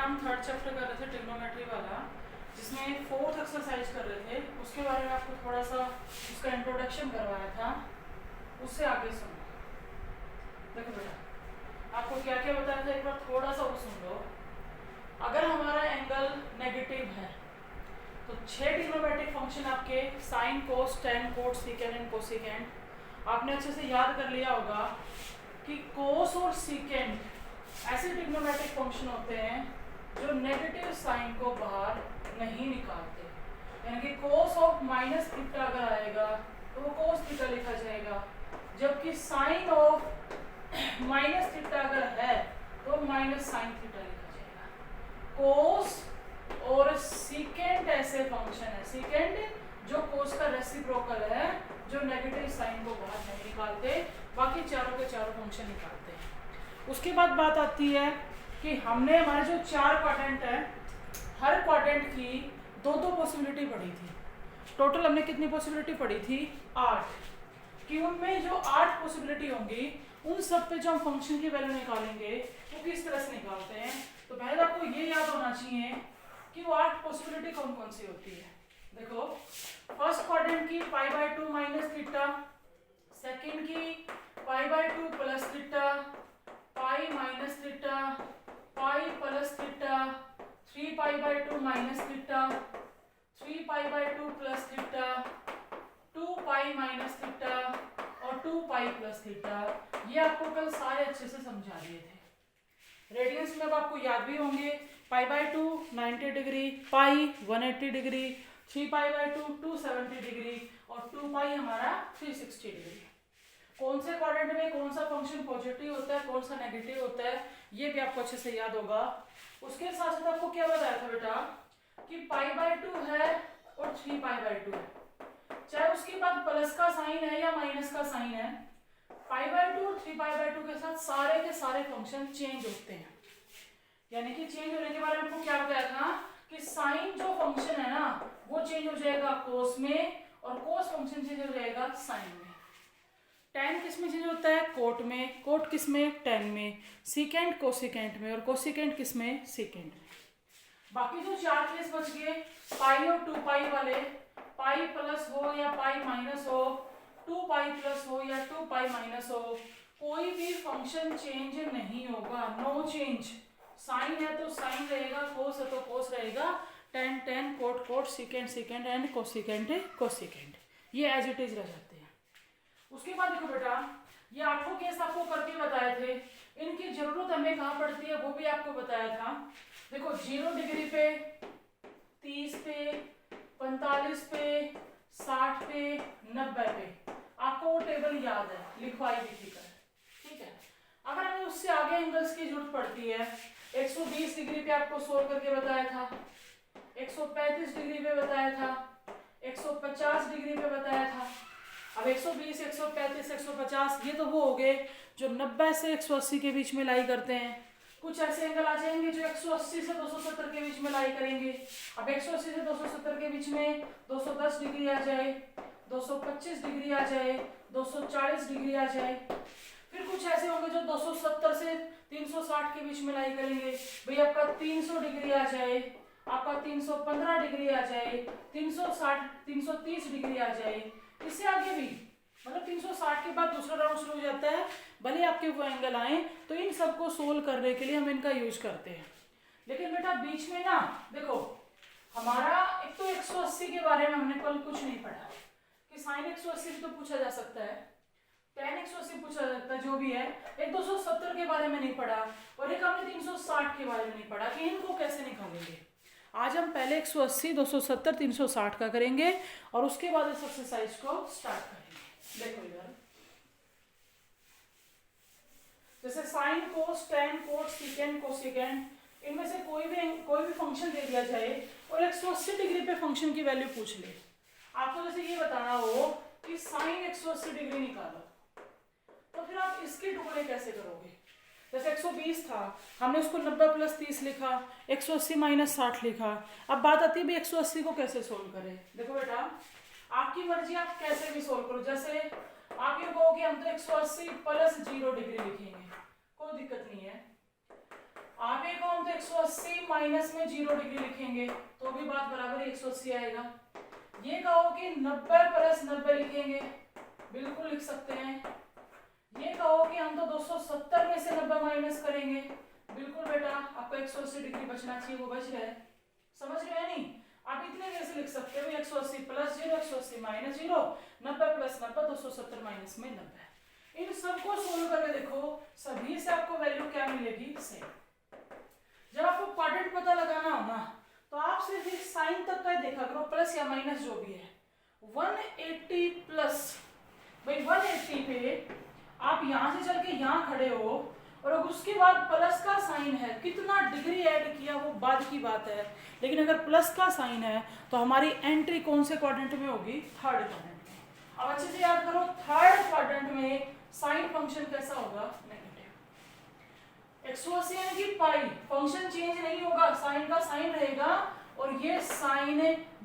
हम third chapter कर रहे थे ट्रिग्नोमेट्री वाला, जिसमें फोर्थ एक्सरसाइज कर रहे थे। उसके बारे में आपको थोड़ा सा उसका इंट्रोडक्शन करवाया था, उससे आगे सुनो। देखो बेटा, आपको क्या क्या बताया था एक बार थोड़ा सा वो सुन लो। अगर हमारा एंगल नेगेटिव है तो 6 ट्रिग्नोमेट्रिक फंक्शन आपके sine, cos, tan, cot, secant and cosecant आपने अच्छे से याद कर लिया होगा कि कोस और सीकेंड ऐसे ट्रिग्नोमेट्रिक फंक्शन होते हैं जो नेगेटिव साइन को बाहर नहीं निकालते। यानी कि कोस ऑफ माइनस थीटा अगर आएगा तो वो कोस थीटा लिखा जाएगा, जबकि साइन ऑफ माइनस थीटा अगर है तो माइनस साइन थीटा लिखा जाएगा। कोस और सीकेंड ऐसे फंक्शन है, सीकेंड जो कोस का रेसिप्रोकल है, जो नेगेटिव साइन को बाहर नहीं निकालते, बाकी चारों के चारों फंक्शन निकालते हैं। उसके बाद बात आती है कि हमने हमारे जो 4 क्वाड्रेंट है, हर क्वाड्रेंट की दो पॉसिबिलिटी पढ़ी थी। टोटल हमने कितनी पॉसिबिलिटी पढ़ी थी? 8। कि उनमें जो 8 पॉसिबिलिटी होंगी उन सब पे जो हम फंक्शन की वैल्यू निकालेंगे वो किस तरह से निकालते हैं। तो पहले आपको ये याद होना चाहिए कि वो 8 पॉसिबिलिटी कौन कौन सी होती है। देखो, फर्स्ट क्वाड्रेंट की π/2 माइनस थीटा, सेकेंड की π/2 plus theta, pi minus theta, pi plus theta, 3π/2 minus theta, 3π/2 plus theta, 2π minus theta और 2π प्लस थीटा। ये आपको कल सारे अच्छे से समझा दिए थे। रेडियंस में अब आपको याद भी होंगे, π/2 90 डिग्री, पाई 180 डिग्री, 3π/2 270 डिग्री और 2π हमारा 360 डिग्री। कौन से क्वाड्रेंट में कौन सा फंक्शन पॉजिटिव होता है, कौन सा नेगेटिव होता है, ये भी आपको अच्छे से याद होगा। उसके साथ साथ आपको क्या बताया था बेटा कि π/2 है और 3π/2 है, चाहे उसके बाद प्लस का साइन है या माइनस का साइन है, π/2 और 3π/2 के साथ सारे के सारे फंक्शन चेंज होते हैं। यानी कि चेंज होने के बारे में आपको क्या बताया था कि साइन जो फंक्शन है ना वो चेंज हो जाएगा कोस में, और कोस फंक्शन चेंज हो जाएगा साइन में। टेन किस में चेंज होता है? कोट में। कोट किस में? टेन में। सीकेंड कोसिकेंड में, और कोसिकेंड किस में? सीकेंड में। बाकी जो 4 केस बच गए, पाई और 2π वाले, पाई प्लस हो या पाई माइनस हो, 2π प्लस हो या 2π माइनस हो, कोई भी फंक्शन चेंज नहीं होगा, नो चेंज। साइन है तो साइन रहेगा, कोस है तो कोस रहेगा, tan tan, cot cot, secant secant and cosecant cosecant, ये एज इट इज रह जाते हैं। उसके बाद देखो बेटा, ये 8 केस आपको करके बताए थे, इनकी जरूरत हमें कहाँ पड़ती है वो भी आपको बताया था। देखो, 0 डिग्री पे, 30 पे, 45 पे, 60 पे, 90 पे, आपको वो टेबल याद है, लिखवाई भी थी कर, ठीक है। अगर हमें उससे आगे एंगल्स की जरूरत पड़ती है, 120 डिग्री पे आपको सोल्व करके बताया था, 135 डिग्री पे बताया था, 150 डिग्री पे बताया था। अब 120, 135, 150 ये तो वो हो गए जो 90 से 180 के बीच में लाई करते हैं। कुछ ऐसे एंगल आ जाएंगे जो 180 से 270 के बीच में लाई करेंगे। अब 180 से 270 के बीच में 210 डिग्री आ जाए, 225 डिग्री आ जाए, 240 डिग्री आ जाए। फिर कुछ ऐसे होंगे जो 270 से 360 के बीच में लाई करेंगे। भाई आपका 300 डिग्री आ जाए, आपका 315 डिग्री आ जाए, 360, 330 डिग्री आ जाए। इससे आगे भी, मतलब 360 के बाद दूसरा राउंड शुरू हो जाता है। भले आपके वो एंगल आए तो इन सबको सोल्व करने के लिए हम इनका यूज करते हैं। लेकिन बेटा बीच में ना देखो, हमारा एक तो 180 के बारे में हमने कल कुछ नहीं पढ़ा कि साइन 180 भी तो पूछा जा सकता है, tan 180 पूछा जा सकता है, जो भी है। एक 270 के बारे में नहीं पढ़ा, और एक हमने 360 के बारे में नहीं पढ़ा कि इनको कैसे निकालेंगे। आज हम पहले 180, 270, 360 का करेंगे और उसके बाद इस एक्सरसाइज को स्टार्ट करेंगे। देखो इधर, जैसे sign, cos, tan, cot, सीकेंड, cosecant, इनमें से कोई भी फंक्शन दे दिया जाए और 180 डिग्री पे फंक्शन की वैल्यू पूछ ले। आपको जैसे ये बताना हो कि साइन 180 डिग्री निकालो, तो फिर आप इसके टुकड़े कैसे करोगे? जैसे 120 था, हमने उसको 90 प्लस 30 लिखा, 180 माइनस 60 लिखा। अब बात आती है भी 180 को कैसे सोल्व करें। देखो बेटा, आपकी मर्जी, आप कैसे भी सोल्व करो। जैसे आप ये कहोगे हम तो 180 प्लस 0 डिग्री लिखेंगे, कोई दिक्कत नहीं है। आप ये कहो तो 180 माइनस में 0 डिग्री लिखेंगे तो भी बात बराबर 180 आएगा। ये कहो कि 90 प्लस 90 लिखेंगे, बिल्कुल लिख सकते हैं। ये कहो कि हम तो 270 में से 90 माइनस करेंगे, बिल्कुल बेटा आपको 180 डिग्री बचना चाहिए, वो बच रहा है। समझ रहे हैं नहीं? आप इतने कैसे लिख सकते हो, 180 प्लस 0, 180 माइनस 0, 90 प्लस 90, 270 माइनस में 90। इन सबको सोल्व करके देखो, सभी से आपको वैल्यू क्या मिलेगी, सेम। जब आपको क्वाड्रेंट पता लगाना हो ना तो आप सिर्फ एक साइन तक का देखा करो, प्लस या माइनस जो भी है। 180 प्लस, भाई 180 पे आप यहां से चल के यहां खड़े हो और उसके बाद प्लस का साइन है, कितना डिग्री ऐड किया वो बाद की बात है, लेकिन अगर प्लस का साइन है तो हमारी एंट्री कौन से क्वाड्रेंट में होगी, थर्ड क्वाड्रेंट में। अब अच्छे से याद करो, थर्ड क्वाड्रेंट में साइन फंक्शन कैसा होगा, नेगेटिव। 180 यानी कि पाई, फंक्शन चेंज नहीं होगा, साइन का साइन रहेगा और ये साइन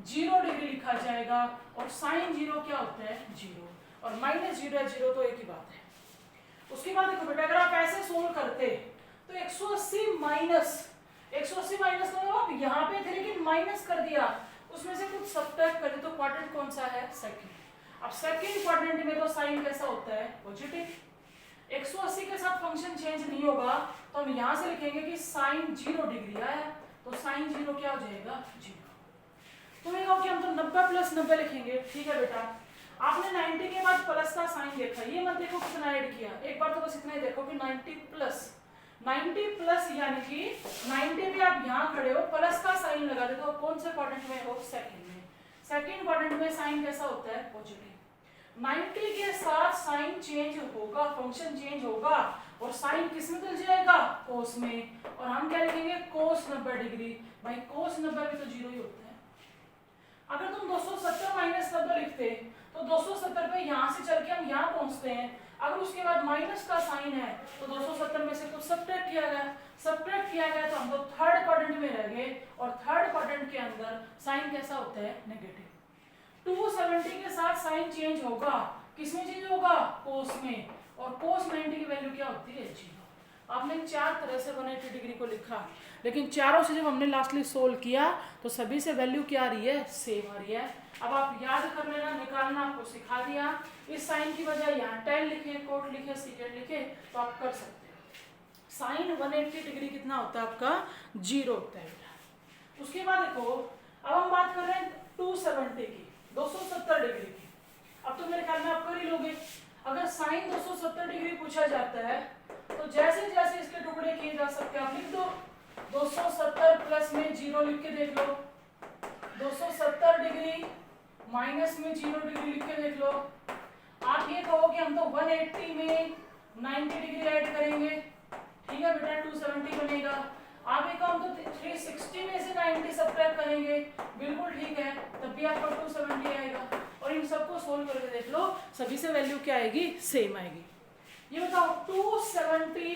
0 डिग्री लिखा जाएगा। और साइन 0 क्या होता है, 0, और माइनस 0 है 0 तो एक ही बात है। उसके बाद देखो बेटा, अगर आप ऐसे सोल्व करते तो 180 माइनस मतलब आप यहाँ पे थे लेकिन माइनस कर दिया, उसमें से कुछ सब्ट्रैक्ट करें तो क्वाड्रेंट कौन सा है, सेकंड। अब सेकंड क्वाड्रेंट में तो साइन कैसा होता है, पॉजिटिव। 180 के साथ फंक्शन चेंज नहीं होगा तो हम यहाँ से लिखेंगे कि साइन 0 डिग्री आया, तो साइन 0 क्या हो जाएगा, 0। तो ये कहो कि हम तो 90 प्लस 90 लिखेंगे, ठीक है बेटा। आपने 90 के बाद प्लस का साइन देखा, ये मत देखो कितना ऐड किया, एक बार तो बस इतना ही देखो कि 90 प्लस यानी कि 90 पे आप यहाँ खड़े हो, प्लस का साइन लगा देते हो, कौन से क्वाड्रेंट में हो, सेकंड में। सेकंड क्वाड्रेंट में साइन कैसा होता है, पॉजिटिव। 90 के साथ साइन चेंज होगा, फंक्शन चेंज होगा और साइन किस में बदल जाएगा, कोस में। और हम क्या लिखेंगे, कोस 90 डिग्री। भाई कोस 90 भी तो 0 ही होता है। अगर तुम 270 माइनस 90 लिखते तो 270 पे यहाँ से चल के हम यहाँ पहुंचते हैं, अगर उसके बाद माइनस का साइन है तो 270 में से कुछ सब्ट्रैक्ट किया गया तो हम तो थर्ड क्वाड्रेंट में रह गए। और थर्ड क्वाड्रेंट के अंदर साइन कैसा होता है, नेगेटिव। 270 के साथ साइन चेंज होगा, किसमें चेंज होगा, कोस में। और कोस 90 की वैल्यू क्या होती है, 0। आपने 4 तरह से 180 डिग्री को लिखा, लेकिन चारों से जब हमने लास्टली सोल्व किया तो सभी से वैल्यू क्या आ रही है, सेम आ रही है। अब आप याद कर लेना, निकालना आपको सिखा दिया। इस साइन की बजाय यहाँ tan लिखे, कोट लिखे, सीकेंट लिखे तो आप कर सकते हो। साइन 180 डिग्री कितना होता है आपका, 0 होता है बेटा। उसके बाद देखो, अब हम बात कर रहे हैं 270 की, 270 डिग्री की। अब तो मेरे ख्याल में आप कर ही लोगे। अगर साइन 270 डिग्री पूछा जाता है तो जैसे जैसे इसके टुकड़े किए जा सकते हैं आप लिख दो। 270 प्लस में 0 लिख के देख लो, 270 डिग्री माइनस में 0 डिग्री लिख के देख लो। आप ये कहो कि हम तो 180 में 90 डिग्री ऐड करेंगे, ठीक है बेटा, 270 बनेगा। आप ये कहो हम तो 360 में से 90 सब्ट्रैक्ट करेंगे, बिल्कुल ठीक है, तब भी आपका 270 आएगा। और इन सबको सोल्व करके देख लो, सभी से वैल्यू क्या आएगी, सेम आएगी। ये बताओ 270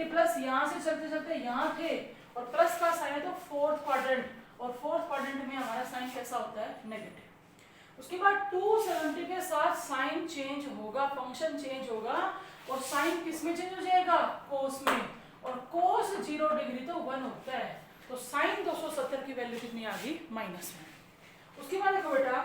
प्लस यहाँ से चलते चलते यहाँ थे और प्लस का साइन है तो फोर्थ क्वाड्रेंट, और फोर्थ क्वाड्रेंट में हमारा साइन कैसा होता है, नेगेटिव। उसके बाद 270 के साथ साइन चेंज होगा, फंक्शन चेंज होगा और साइन किस में चेंज हो जाएगा, कोस में। और कोस 0 डिग्री तो 1 होता है, तो साइन 270 की वैल्यू कितनी आ गई, -1। उसके बाद देखो बेटा,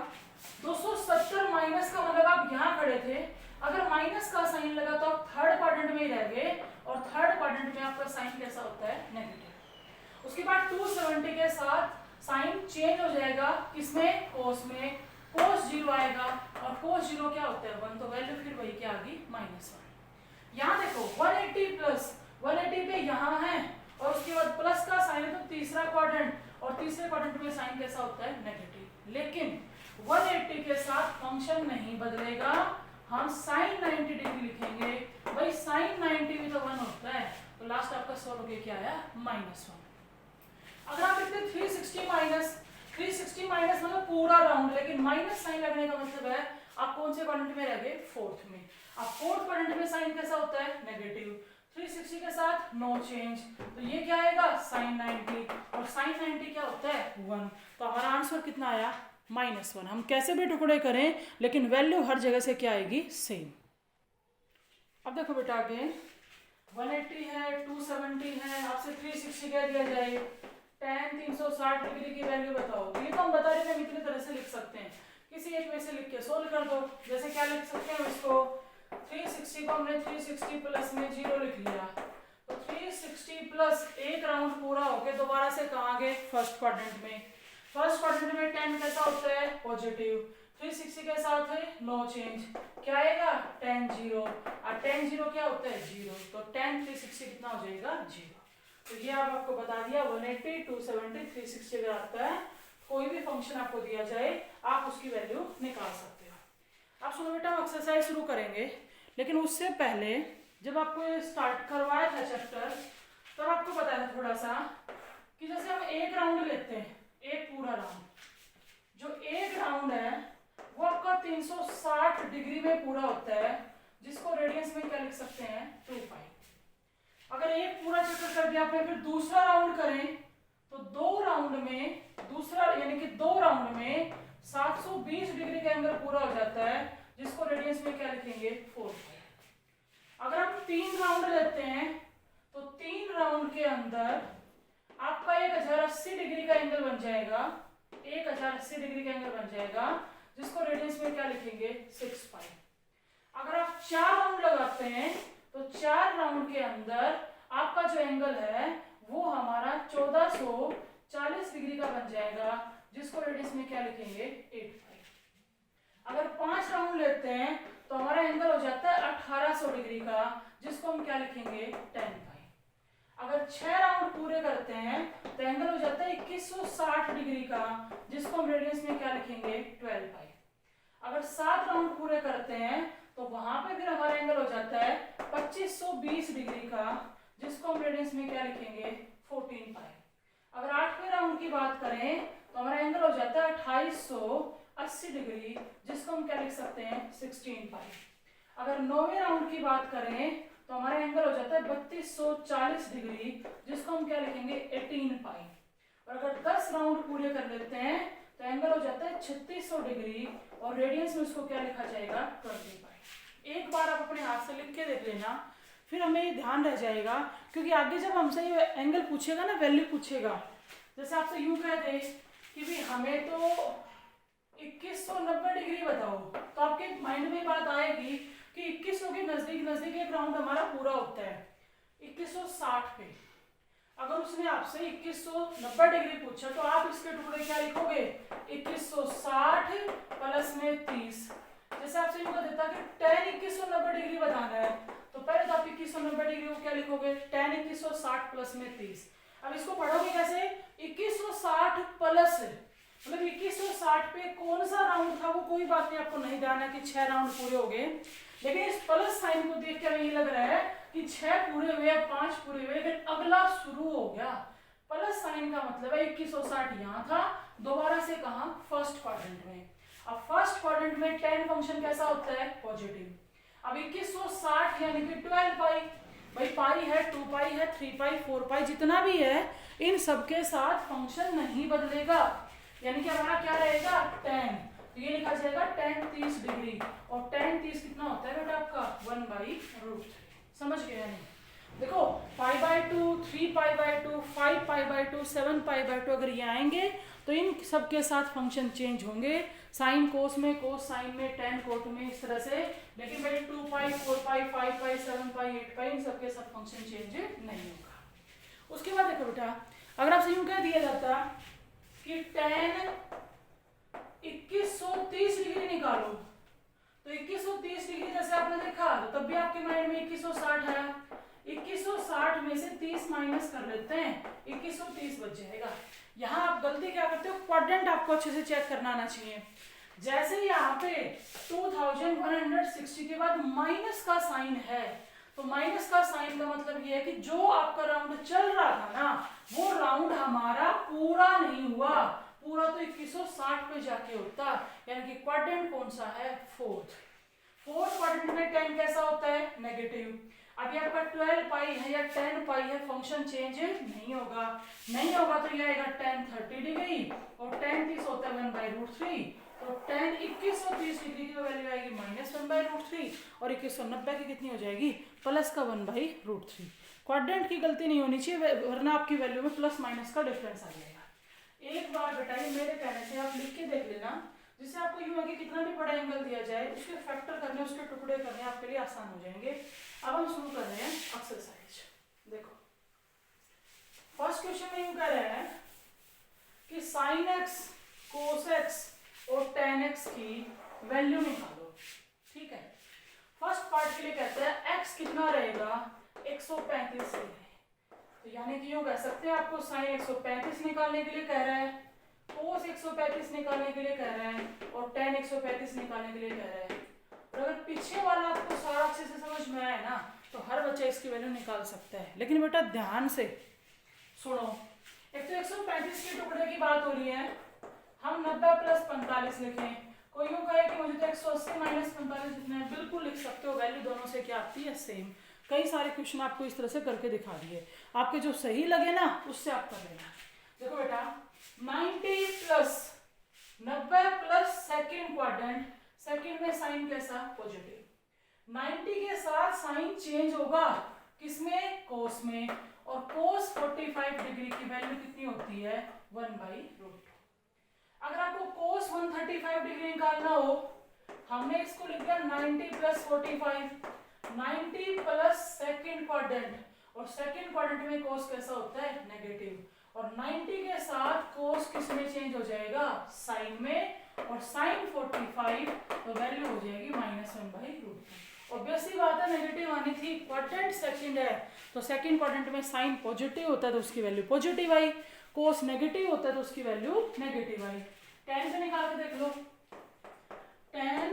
270 माइनस का मतलब आप यहाँ खड़े थे, अगर माइनस का साइन लगा तो आप थर्ड क्वाड्रेंट में ही रह गए और थर्ड क्वाड्रेंट में आपका साइन कैसा होता है, नेगेटिव। उसके बाद 270 के साथ साइन चेंज हो जाएगा, किसमें, कोस में। कोस 0 आएगा और कोस 0 क्या होता है, 1, तो वैल्यू फिर वही क्या आ गई, -1। यहाँ देखो 180 प्लस 180 पे यहाँ है और उसके बाद प्लस का साइन है तो तीसरा क्वाड्रेंट, और तीसरे क्वाड्रेंट में साइन कैसा होता है, नेगेटिव। लेकिन 180 के साथ फंक्शन नहीं बदलेगा, हम साइन 90 डिग्री लिखेंगे। भाई साइन 90 भी तो 1 होता है, तो लास्ट आपका सॉल्व होके क्या आया, -1। अगर आप लिखते 360 माइनस मतलब पूरा राउंड, लेकिन माइनस साइन लगने का मतलब है आप कौन से क्वाड्रेंट में रह गए, फोर्थ में। अब फोर्थ क्वाड्रेंट में साइन कैसा होता है, नेगेटिव। 360 के साथ नो चेंज, तो ये क्या आएगा, साइन 90, और साइन 90 क्या होता है, 1। तो हमारा आंसर कितना आया, -1। हम कैसे भी टुकड़े करें लेकिन वैल्यू हर जगह से क्या आएगी, सेम। अब देखो बेटा आगे, 180 है, 270 है, आपसे 360 कह दिया जाए, tan 360 डिग्री की वैल्यू बताओ। ये तो हम बता रहे थे हम इतनी तरह से लिख सकते हैं, किसी एक वे से लिख के सोल्व कर दो। जैसे क्या लिख सकते हैं इसको, 360 को हमने 360 प्लस में 0 लिख लिया, तो 360 प्लस एक राउंड पूरा हो गया, दोबारा से कहाँ गए, फर्स्ट क्वाड्रेंट में। फर्स्ट क्वाड्रेंट में 10 कैसा होता है, पॉजिटिव, 360 के साथ है नो चेंज, क्या आएगा, tan 0, और tan 0 क्या होता है, 0, तो tan 360 कितना हो जाएगा, 0। तो ये आपको बता दिया 180, 270, 360 अगर आता है, कोई भी फंक्शन आपको दिया जाए आप उसकी वैल्यू निकाल सकते हो। अब सुनो बेटा, हम एक्सरसाइज शुरू करेंगे, लेकिन उससे पहले जब आपको ये स्टार्ट करवाया था चैप्टर, तब आपको बताया था थोड़ा सा कि जैसे हम एक राउंड लेते हैं, एक पूरा राउंड, जो एक राउंड है वो आपका 360 डिग्री में पूरा होता है, जिसको रेडियंस में क्या लिख सकते हैं, 2 पाई। अगर एक पूरा चक्कर कर दिया आपने, फिर दूसरा राउंड करें तो दो राउंड में, दूसरा यानी कि 2 राउंड में 720 डिग्री का एंगल पूरा हो जाता है, जिसको रेडियंस में क्या लिखेंगे, 4 पाई। अगर हम 3 राउंड लेते हैं तो 3 राउंड के अंदर आपका 1080 डिग्री का एंगल बन जाएगा, 1080 डिग्री का एंगल बन जाएगा, जिसको रेडियंस में क्या लिखेंगे, 6 पाई। अगर आप 4 राउंड लगाते हैं तो 4 राउंड के अंदर आपका जो एंगल है वो हमारा 1440 डिग्री का बन जाएगा, जिसको रेडियंस में क्या लिखेंगे, 8 पाई। अगर 5 राउंड लेते हैं तो हमारा एंगल हो जाता है 1800 डिग्री का, जिसको हम क्या लिखेंगे, 10 पाई। अगर 6 राउंड पूरे करते हैं तो एंगल हो जाता है 2160 डिग्री का, जिसको हम रेडियंस में क्या लिखेंगे, 12 पाई। अगर 7 राउंड पूरे करते हैं तो वहां पे फिर हमारा एंगल हो जाता है 2520 डिग्री का, जिसको हम रेडियंस में क्या लिखेंगे, 14 पाई। अगर 8वें राउंड की बात करें तो हमारा एंगल हो जाता है 2880 डिग्री, जिसको हम क्या लिख सकते हैं, 16 पाई। अगर 9वें राउंड की बात करें तो हमारा एंगल हो जाता है 3240 डिग्री, जिसको हम क्या लिखेंगे, 18 पाई। और अगर 10 राउंड पूरे कर लेते हैं तो एंगल हो जाता है 3600 डिग्री, और रेडियंस में उसको क्या लिखा जाएगा, 20 पाई। एक बार आप अपने हाथ से लिख के देख लेना, फिर हमें ये ध्यान रह जाएगा, क्योंकि आगे जब हमसे ये एंगल पूछेगा ना, वैल्यू पूछेगा, जैसे आपसे यूं कह दे कि भी हमें तो 2190 डिग्री बताओ, तो आपके माइंड में बात आएगी कि 2100 के नजदीक नजदीक एक राउंड हमारा पूरा होता है 2160 पे। अगर उसने आपसे 2190 डिग्री पूछा तो आप इसके टुकड़े क्या लिखोगे, 2160 प्लस में 30। जैसे आपसे यूं कह देता कि tan 2190 डिग्री बताना है, तो पहले तो आप 2190 डिग्री को क्या लिखोगे, tan 2160 प्लस में 30। अब इसको पढ़ोगे कैसे, 2160 प्लस, मतलब 2160 पे कौन सा राउंड था वो कोई बात नहीं, आपको नहीं ध्यान है कि 6 राउंड पूरे हो गए, लेकिन इस प्लस साइन को देख कर ये लग रहा है कि 6 पूरे हुए, 5 पूरे हुए, लेकिन अगला शुरू हो गया। प्लस साइन का मतलब है 2160 यहाँ था, दोबारा से कहा, फर्स्ट क्वाड्रेंट में। अब फर्स्ट क्वाड्रेंट में tan फंक्शन कैसा होता है, पॉजिटिव। अब 2160 यानी कि 12 पाई, भाई पाई है, 2 पाई है, 3 पाई, 4 पाई, जितना भी है इन सबके साथ फंक्शन नहीं बदलेगा, यानी कि हमारा क्या रहेगा, tan। तो ये लिखा जाएगा tan 30 डिग्री, और tan 30 कितना होता है बेटा आपका, 1/√3। समझ गए नहीं, देखो π/2, 3π/2, 5π/2, 7π/2 अगर ये आएंगे तो इन सब के साथ फंक्शन चेंज होंगे, साइन कोस में, कोस साइन में, tan कोट में, इस तरह से। लेकिन भाई 2 पाई, 4 पाई, 5 पाई, 7 पाई, 8 पाई, इन सब के साथ फंक्शन चेंज नहीं होगा। उसके बाद देखो बेटा, अगर आपसे यूं कह दिया जाता कि tan 2130 डिग्री निकालो, तो 2130 डिग्री जैसे आपने देखा, तो तब भी आपके माइंड में 2160 आया, 2160 में से 30 माइनस कर लेते हैं, 2130 बच जाएगा। यहाँ आप गलती क्या करते हो, क्वाड्रेंट आपको अच्छे से चेक करना आना चाहिए। जैसे यहाँ पे 2160 के बाद माइनस का साइन है, तो माइनस का साइन का मतलब ये है कि जो आपका राउंड चल रहा था ना, वो राउंड हमारा पूरा नहीं हुआ, पूरा तो 2160 पे जाके होता, यानी कि क्वाड्रेंट कौन सा है, फोर्थ क्वाड्रेंट में tan कैसा होता है, नेगेटिव। अब ये आपका 12 पाई है या 10 पाई है, फंक्शन चेंज नहीं होगा तो ये आएगा tan 30 डिग्री, और tan 30 होता है 1/√3, तो tan 2130 डिग्री की वैल्यू आएगी -1/√3 और 2190 की कितनी हो जाएगी प्लस का 1/√3। क्वाड्रेंट की गलती नहीं होनी चाहिए वरना आपकी वैल्यू में प्लस माइनस का डिफरेंस आ जाएगा। एक बार बेटा ये मेरे कहने से आप लिख के देख लेना, जिससे आपको यूं है कि कितना भी बड़ा एंगल दिया जाए उसके फैक्टर करने उसके टुकड़े करने आपके लिए आसान हो जाएंगे। अब हम शुरू कर रहे हैं एक्सरसाइज। देखो फर्स्ट क्वेश्चन में यूं कह रहे हैं कि sin x cos x और tan x की वैल्यू निकालो। ठीक है, फर्स्ट पार्ट के लिए कहते हैं x कितना रहेगा 135 डिग्री, तो यानी कि यूं कह सकते हैं आपको sin 135 निकालने के लिए कह रहा है, cos 135 निकालने के लिए कह रहा है और tan 135 निकालने के लिए कह रहा है। और अगर पीछे वाला आपको सारा अच्छे से समझ में आया ना तो हर बच्चा इसकी वैल्यू निकाल सकता है। लेकिन बेटा ध्यान से सुनो, एक तो 135 के टुकड़े की बात हो रही है, हम 90 + 45 लिखें। कोई यूं कहे कि मुझे तो 180 - 45 लिखना है, बिल्कुल लिख सकते हो, वैल्यू दोनों से क्या आती है सेम। कई सारे क्वेश्चन आपको इस तरह से करके दिखा दिए, आपके जो सही लगे ना उससे आप कर लेना। देखो बेटा 90 + 90 + सेकंड क्वाड्रेंट, सेकंड में साइन कैसा पॉजिटिव, 90 के साथ साइन चेंज होगा किसमें कोस में, और कोस 45 डिग्री की वैल्यू कितनी होती है 1/√2। अगर आपको कोस 135 डिग्री निकालना हो, हमने इसको लिख दिया 90 + 45, 90 प्लस सेकंड क्वाड्रेंट, और सेकंड क्वाड्रेंट में कोस कैसा होता है नेगेटिव, और 90 के साथ कोस किस में चेंज हो जाएगा साइन में, और साइन 45 तो वैल्यू हो जाएगी -1/√2। ऑब्वियसली बात है नेगेटिव आनी थी, क्वाड्रेंट सेकंड है तो सेकंड क्वाड्रेंट में साइन पॉजिटिव होता है तो उसकी वैल्यू पॉजिटिव आई, कोस नेगेटिव होता है तो उसकी वैल्यू नेगेटिव आई। tan से निकाल के देख लो, tan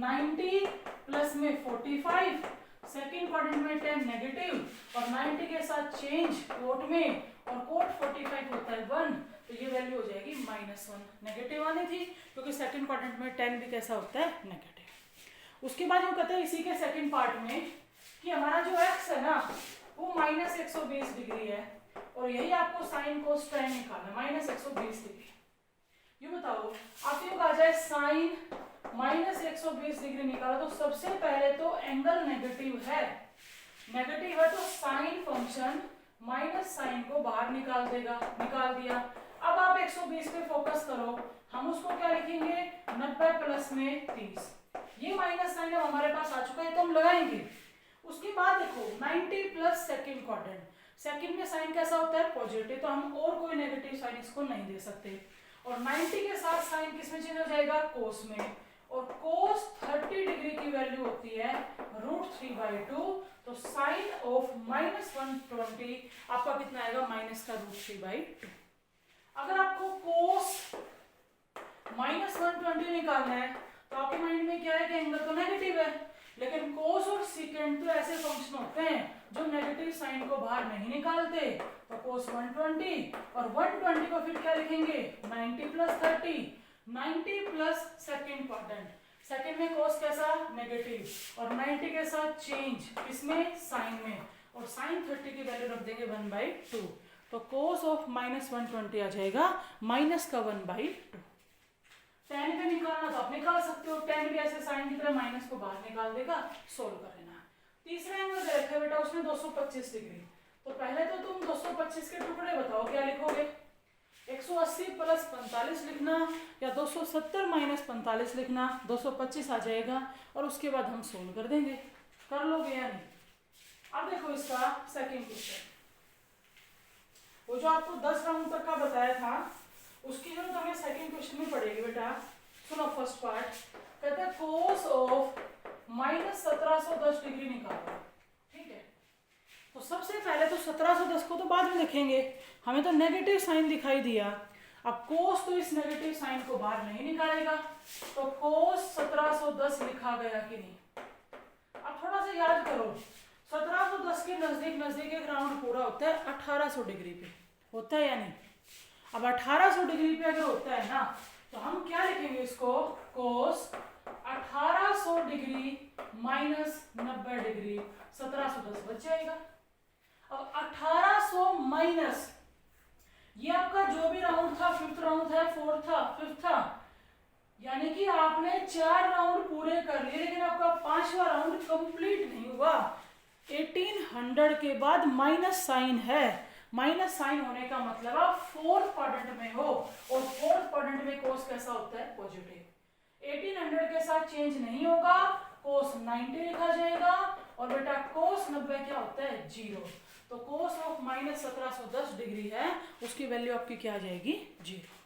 90 प्लस में 45, सेकंड क्वाड्रेंट में tan नेगेटिव और 90 के साथ चेंज कोट में, और कोट 45 होता है 1, तो ये वैल्यू हो जाएगी -1। नेगेटिव आनी थी क्योंकि सेकंड क्वाड्रेंट में tan भी कैसा होता है नेगेटिव। उसके बाद हम कहते हैं इसी के सेकंड पार्ट में कि हमारा जो x है ना वो -120 डिग्री है, और यही आपको साइन कोस tan निकालना है -120 डिग्री। ये बताओ आप ये कहा जाए साइन -120 डिग्री निकाला तो सबसे पहले तो एंगल नेगेटिव है तो साइन फंक्शन माइनस साइन को बाहर निकाल देगा, निकाल दिया। अब आप 120 पे फोकस करो, हम उसको क्या लिखेंगे 90 प्लस में 30, ये माइनस साइन अब हमारे पास आ चुका है तो हम लगाएंगे। उसके बाद देखो 90 प्लस सेकंड क्वाड्रेंट, सेकंड में साइन कैसा होता है पॉजिटिव, तो हम और कोई नेगेटिव साइन इसको नहीं दे सकते, और 90 के साथ साइन किस में चेंज हो जाएगा कोस में, और कोस 30 डिग्री की वैल्यू होती है √3/2, तो साइन ऑफ -120 आपका कितना आएगा -√3/2। अगर आपको कोस -120 निकालना है तो आपके माइंड में क्या है कि एंगल तो नेगेटिव है, लेकिन कोस और सीकेंट तो ऐसे फंक्शन होते हैं जो नेगेटिव साइन को बाहर नहीं निकालते, तो कोस 120 और 120 को फिर क्या लिखेंगे 90 + 30, 90 प्लस सेकंड क्वाड्रेंट, सेकंड में कोस कैसा नेगेटिव और 90 के साथ चेंज किसमें साइन में, और साइन 30 की वैल्यू रख देंगे 1/2, तो कोस ऑफ -120 आ जाएगा -1/2। tan पे निकालना तो आप निकाल सकते हो, tan भी ऐसे साइन की तरह माइनस को बाहर निकाल देगा, सोल्व कर लेना। तीसरा एंगल दे रखा है बेटा उसने 225 डिग्री, तो पहले तो तुम 225 के टुकड़े बताओ क्या लिखोगे, 180 + 45 लिखना या 270 - 45 लिखना, 225 आ जाएगा और उसके बाद हम सोल्व कर देंगे। कर लोगे या नहीं? अब देखो इसका सेकंड क्वेश्चन, वो जो आपको 10 राउंड तक का बताया था उसकी जरूरत हमें सेकंड क्वेश्चन में पड़ेगी बेटा। सुनो फर्स्ट पार्ट कहता है कोस ऑफ -1710 डिग्री निकालो। ठीक है, तो सबसे पहले तो 1710 को तो बाद में लिखेंगे, हमें तो नेगेटिव साइन दिखाई दिया। अब कोस तो इस नेगेटिव साइन को बाहर नहीं निकालेगा, तो कोस 1710 लिखा गया कि नहीं। अब थोड़ा सा याद करो, 1710 के नजदीक नजदीक एक राउंड पूरा होता है 1800 डिग्री पे, होता है या नहीं? अब 1800 डिग्री पे अगर होता है ना तो हम क्या लिखेंगे इसको, कोस 1800 डिग्री -90 डिग्री, 1710 बच जाएगा। अब 1800 माइनस ये आपका जो भी राउंड था, फिफ्थ राउंड था, फोर्थ था, फिफ्थ था, यानी कि आपने 4 राउंड पूरे कर लिए लेकिन आपका 5वां राउंड कंप्लीट नहीं हुआ। 1800 के बाद माइनस साइन है, माइनस साइन होने का मतलब आप फोर्थ क्वाड्रेंट में हो, और फोर्थ क्वाड्रेंट में कोस कैसा होता है? पॉजिटिव। 1800 के साथ चेंज नहीं होगा, कोस 90 लिखा जाएगा, और बेटा कोस 90 क्या होता है? 0। तो कोस ऑफ -1710 डिग्री है, उसकी वैल्यू आपकी क्या आ जाएगी? 0।